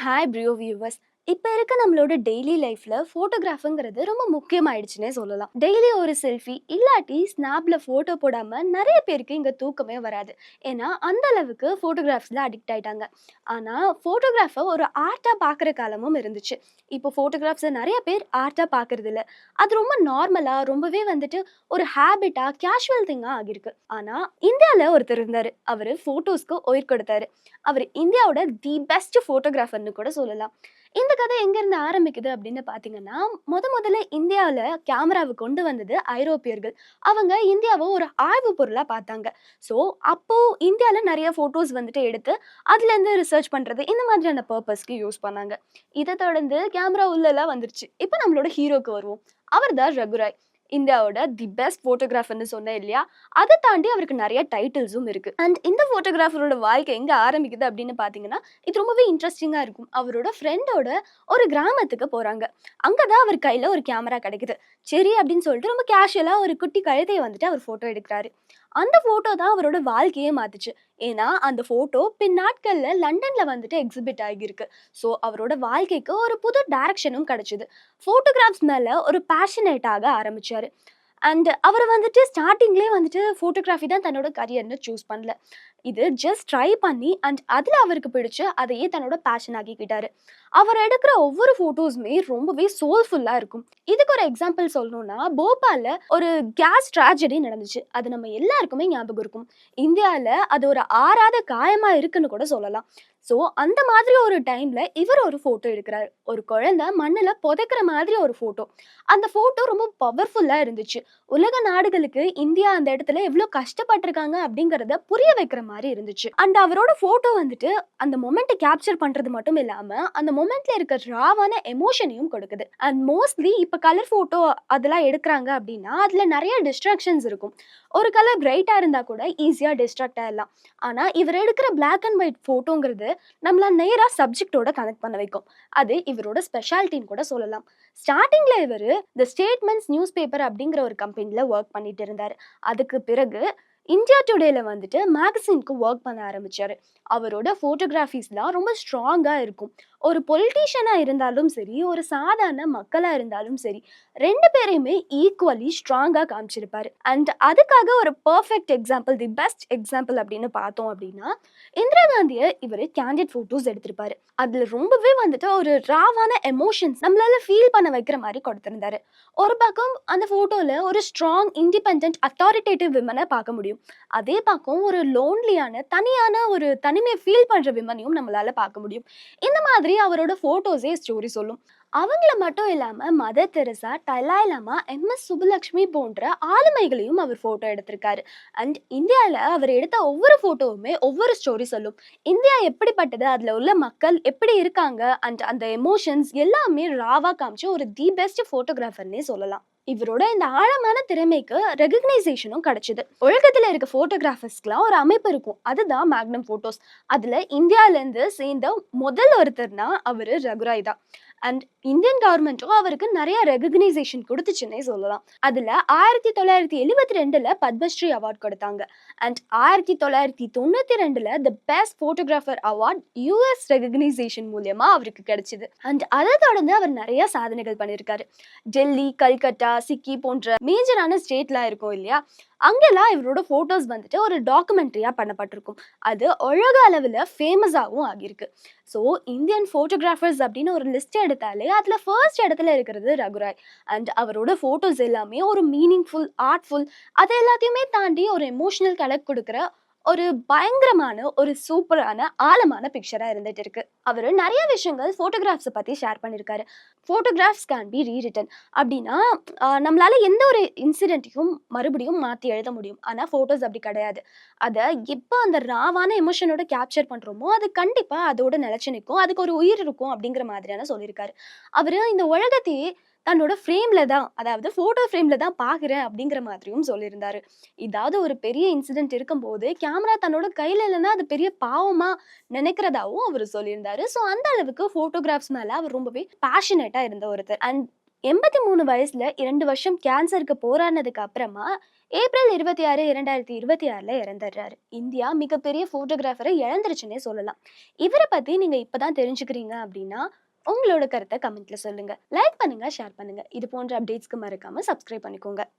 Hi Brio viewers. இப்போ இருக்க நம்மளோட டெய்லி லைஃப்ல ஃபோட்டோகிராஃபுங்கிறது ரொம்ப முக்கியமாயிடுச்சுன்னே சொல்லலாம். டெய்லி ஒரு செல்ஃபி இல்லாட்டி ஸ்னாப்ல ஃபோட்டோ போடாம நிறைய பேருக்கு இங்க தூக்கமே வராது. ஏன்னா அந்த அளவுக்கு ஃபோட்டோகிராஃப்ஸ்ல அடிக்ட் ஆயிட்டாங்க. ஆனா ஃபோட்டோகிராஃபை ஒரு ஆர்ட்டா பார்க்குற காலமும் இருந்துச்சு. இப்போ ஃபோட்டோகிராஃப்ஸை நிறைய பேர் ஆர்ட்டா பார்க்கறது இல்ல. அது ரொம்ப நார்மலா ரொம்பவே ஒரு ஹேபிட்டா கேஷுவல் திங்கா ஆகிருக்கு. ஆனா இந்தியாவில் ஒருத்தர் இருந்தாரு. அவர் ஃபோட்டோஸ்க்கு உயிர் கொடுத்தாரு. அவர் இந்தியாவோட தி பெஸ்ட் ஃபோட்டோகிராஃபர்னு கூட சொல்லலாம். இந்த கதை எங்கேருந்து ஆரம்பிக்குது அப்படின்னு பார்த்தீங்கன்னா, முதல்ல இந்தியாவில் கேமராவை கொண்டு வந்தது ஐரோப்பியர்கள். அவங்க இந்தியாவை ஒரு ஆய்வு பொருளாக பார்த்தாங்க. ஸோ அப்போ இந்தியாவில் நிறைய ஃபோட்டோஸ் எடுத்து அதுலேருந்து ரிசர்ச் பண்ணுறது இந்த மாதிரியான பர்பஸ்க்கு யூஸ் பண்ணாங்க. இதை தொடர்ந்து கேமரா உள்ளெல்லாம் வந்துருச்சு. இப்போ நம்மளோட ஹீரோக்கு வருவோம். அவர் தான் ரகுராய். இந்தியாவோட தி பெஸ்ட் ஃபோட்டோகிராஃபர்னு சொன்னேன் இல்லையா? அதை தாண்டி அவருக்கு நிறைய டைட்டில்ஸும் இருக்கு. அண்ட் இந்த ஃபோட்டோகிராஃபரோட வாழ்க்கை எங்க ஆரம்பிக்குது அப்படின்னு பார்த்தீங்கன்னா, இது ரொம்பவே இன்ட்ரெஸ்டிங்கா இருக்கும். அவரோட ஃப்ரெண்டோட ஒரு கிராமத்துக்கு போறாங்க. அங்கதான் அவர் கையில ஒரு கேமரா கிடைக்குது. சரி அப்படின்னு சொல்லிட்டு ரொம்ப கேஷுவலா ஒரு குட்டி கழுதையை அவர் ஃபோட்டோ எடுக்கிறாரு. அந்த ஃபோட்டோ தான் அவரோட வாழ்க்கையே மாத்துச்சு. ஏன்னா அந்த ஃபோட்டோ பின் நாட்கள்ல லண்டன்ல எக்ஸிபிட் ஆகியிருக்கு. ஸோ அவரோட வாழ்க்கைக்கு ஒரு புது டைரக்ஷனும் கிடைச்சது. ஃபோட்டோகிராஃப்ஸ் மேல ஒரு பேஷனேட் ஆக ஆரம்பிச்சாரு. அண்ட் அவர் ஸ்டார்டிங்லேயே ஃபோட்டோகிராஃபி தான் தன்னோட கரியர்னு சூஸ் பண்ணல. இது ஜஸ்ட் ட்ரை பண்ணி அண்ட் அதில் அவருக்கு பிடிச்சு அதையே தன்னோட பேஷன் ஆக்கிக்கிட்டாரு. அவர் எடுக்கிற ஒவ்வொரு ஃபோட்டோஸுமே ரொம்பவே சோல்ஃபுல்லாக இருக்கும். இதுக்கு ஒரு எக்ஸாம்பிள் சொல்லணும்னா, போபாலில் ஒரு கேஸ் ட்ராஜடி நடந்துச்சு. அது நம்ம எல்லாருக்குமே ஞாபகம் இருக்கும். இந்தியாவில் அது ஒரு ஆறாத காயமாக இருக்குன்னு கூட சொல்லலாம். ஸோ அந்த மாதிரி ஒரு டைம்ல இவர் ஒரு ஃபோட்டோ எடுக்கிறாரு. ஒரு குழந்தை மண்ணில் புதைக்கிற மாதிரி ஒரு ஃபோட்டோ. அந்த ஃபோட்டோ ரொம்ப பவர்ஃபுல்லாக இருந்துச்சு. உலக நாடுகளுக்கு இந்தியா அந்த இடத்துல எவ்வளோ கஷ்டப்பட்டிருக்காங்க அப்படிங்கிறத புரிய வைக்கிற மாதிரி இருந்துச்சு. அண்ட் அவரோட ஃபோட்டோ அந்த மொமெண்ட்டை கேப்சர் பண்ணுறது மட்டும் இல்லாமல் அந்த மொமெண்ட்ல இருக்க ராவான எமோஷனையும் கொடுக்குது. அண்ட் மோஸ்ட்லி இப்போ கலர் ஃபோட்டோ அதெல்லாம் எடுக்கிறாங்க அப்படின்னா அதில் நிறைய டிஸ்ட்ராக்ஷன்ஸ் இருக்கும். ஒரு கலர் பிரைட்டாக இருந்தால் கூட ஈஸியாக டிஸ்ட்ராக்ட் ஆகிடலாம். ஆனால் இவர் எடுக்கிற பிளாக் அண்ட் ஒயிட் ஃபோட்டோங்கிறது நம்மள நேராக சப்ஜெக்டோட கனெக்ட் பண்ண வைக்கும். அது இவரோட ஸ்பெஷாலிட்டின்னு கூட சொல்லலாம். ஸ்டார்டிங்ல இவர் தி ஸ்டேட்மெண்ட்ஸ் நியூஸ் பேப்பர் அப்படிங்கிற ஒரு கம்பெனியில் ஒர்க் பண்ணிட்டு இருந்தார். அதுக்கு பிறகு இந்தியா டுடேல மேகசின்க்கு ஒர்க் பண்ண ஆரம்பிச்சாரு. அவரோட ஃபோட்டோகிராஃபிஸ்லாம் ரொம்ப ஸ்ட்ராங்காக இருக்கும். ஒரு பொலிட்டீஷியனாக இருந்தாலும் சரி, ஒரு சாதாரண மக்களாக இருந்தாலும் சரி, ரெண்டு பேரையுமே ஈக்குவலி ஸ்ட்ராங்காக காமிச்சிருப்பாரு. அண்ட் அதுக்காக ஒரு perfect example, the best example அப்படின்னு பார்த்தோம் அப்படின்னா, இந்திரா காந்தியை இவர் கேண்டிட் ஃபோட்டோஸ் எடுத்திருப்பாரு. அதில் ரொம்பவே ஒரு ராவான எமோஷன்ஸ் நம்மளால ஃபீல் பண்ண வைக்கிற மாதிரி கொடுத்திருந்தாரு. ஒரு பக்கம் அந்த ஃபோட்டோவில் ஒரு ஸ்ட்ராங் இண்டிபெண்ட் அத்தாரிட்டேட்டிவ் விமனை பார்க்க முடியும். அதே பக்கம் ஒரு லோன்லியான தனியான ஒரு தனிமையை ஃபீல் பண்ற விமனையும் நம்மளால பார்க்க முடியும். இந்த மாதிரி அவரோட போட்டோஸே ஸ்டோரி சொல்லும். அவங்கள மட்டும் இல்லாம மதர் தெரசா, டலாய் லாமா, எம்.எஸ். சுப்புலட்சுமி போன்ற ஆளுமைகளையும் அவர் போட்டோ எடுத்திருக்காரு. அண்ட் இந்தியாவில் அவர் எடுத்த ஒவ்வொரு போட்டோவுமே ஒவ்வொரு ஸ்டோரி சொல்லும். இந்தியா எப்படிப்பட்டது, அதுல உள்ள மக்கள் எப்படி இருக்காங்க, அண்ட் அந்த எமோஷன்ஸ் எல்லாமே ராவா காமிச்சு ஒரு தி பெஸ்ட் போட்டோகிராஃபர்னே சொல்லலாம். இவரோட இந்த ஆழமான திறமைக்கு ரெகக்னைசேஷனும் கிடைச்சது. உலகத்துல இருக்க போட்டோகிராஃபர்ஸ்க்குலாம் ஒரு அமைப்பு இருக்கும். அதுதான் மேக்னம் போட்டோஸ். அதுல இந்தியால இருந்து சேர்ந்த முதல் ஒருத்தர்னா அவரு ரகுராய் தான். அண்ட் இந்தியன் கவர்மெண்ட்டும் அவருக்கு நிறைய ரெகக்னைசேஷன் கொடுத்துச்சுன்னே சொல்லலாம். அதுல 1972 பத்மஸ்ரீ அவார்ட் கொடுத்தாங்க. And 1992 the best photographer award US recognition மூலியமா அவருக்கு கிடைச்சது. அண்ட் அதை தொடர்ந்து அவர் நிறைய சாதனைகள் பண்ணியிருக்காரு. டெல்லி, கல்கட்டா, சிக்கி போன்ற மேஜரான ஸ்டேட்லாம் இருக்கும் இல்லையா, அங்கெல்லாம் இவரோட ஃபோட்டோஸ் ஒரு டாக்குமெண்ட்ரியாக பண்ணப்பட்டிருக்கும். அது உலக அளவில் ஃபேமஸாகவும் ஆகியிருக்கு. ஸோ இந்தியன் ஃபோட்டோகிராஃபர்ஸ் அப்படின்னு ஒரு லிஸ்ட் எடுத்தாலே அதில் ஃபர்ஸ்ட் இடத்துல இருக்கிறது ரகுராய். அண்ட் அவரோட ஃபோட்டோஸ் எல்லாமே ஒரு மீனிங்ஃபுல், ஆர்ட்ஃபுல், அது எல்லாத்தையுமே தாண்டி ஒரு எமோஷனல் கனெக்ட் கொடுக்குற ஒரு பயங்கரமான ஒரு சூப்பரான ஆழமான பிக்சரா இருந்துட்டு இருக்கு. அவரு நிறைய விஷயங்கள் போட்டோகிராஃப்ஸை பத்தி ஷேர் பண்ணியிருக்காரு. போட்டோகிராஃப்ஸ் கேன் பி ரீரிட்டன் அப்படின்னா, நம்மளால எந்த ஒரு இன்சிடென்ட்டையும் மறுபடியும் மாற்றி எழுத முடியும். ஆனால் ஃபோட்டோஸ் அப்படி கிடையாது. அதை எப்போ அந்த ராவான எமோஷனோட கேப்சர் பண்ணுறோமோ அது கண்டிப்பாக அதோட நிலச்சி நிற்கும், அதுக்கு ஒரு உயிர் இருக்கும் அப்படிங்கிற மாதிரியான சொல்லியிருக்காரு. அவர் இந்த உலகத்தையே தன்னோட ஃப்ரேம்ல தான், அதாவது ஃபோட்டோ ஃப்ரேம்ல தான் பார்க்குறேன் அப்படிங்கிற மாதிரியும் சொல்லியிருந்தாரு. இதாவது ஒரு பெரிய இன்சிடென்ட் இருக்கும்போது கேமரா தன்னோட கையில் இல்லைன்னா அது பெரிய பாவமாக நினைக்கிறதாவும் அவர் சொல்லியிருந்தாரு. ஸோ அந்த அளவுக்கு ஃபோட்டோகிராஃப்ஸ் மேலே அவர் ரொம்பவே பேஷனேட்டாக இருந்த ஒருத்தர். அண்ட் 83 வயசுல 2 வருஷம் கேன்சருக்கு போராடினதுக்கு அப்புறமா ஏப்ரல் 26, 2026ல இறந்துடுறாரு. இந்தியா மிகப்பெரிய போட்டோகிராஃபரை இழந்துருச்சுன்னே சொல்லலாம். இவரை பத்தி நீங்க இப்பதான் தெரிஞ்சுக்கிறீங்க அப்படின்னா உங்களோட கருத்தை கமெண்ட்ல சொல்லுங்க. லைக் பண்ணுங்க, ஷேர் பண்ணுங்க. இது போன்ற அப்டேட்ஸ்க்கு மறக்காம சப்ஸ்கிரைப் பண்ணிக்கோங்க.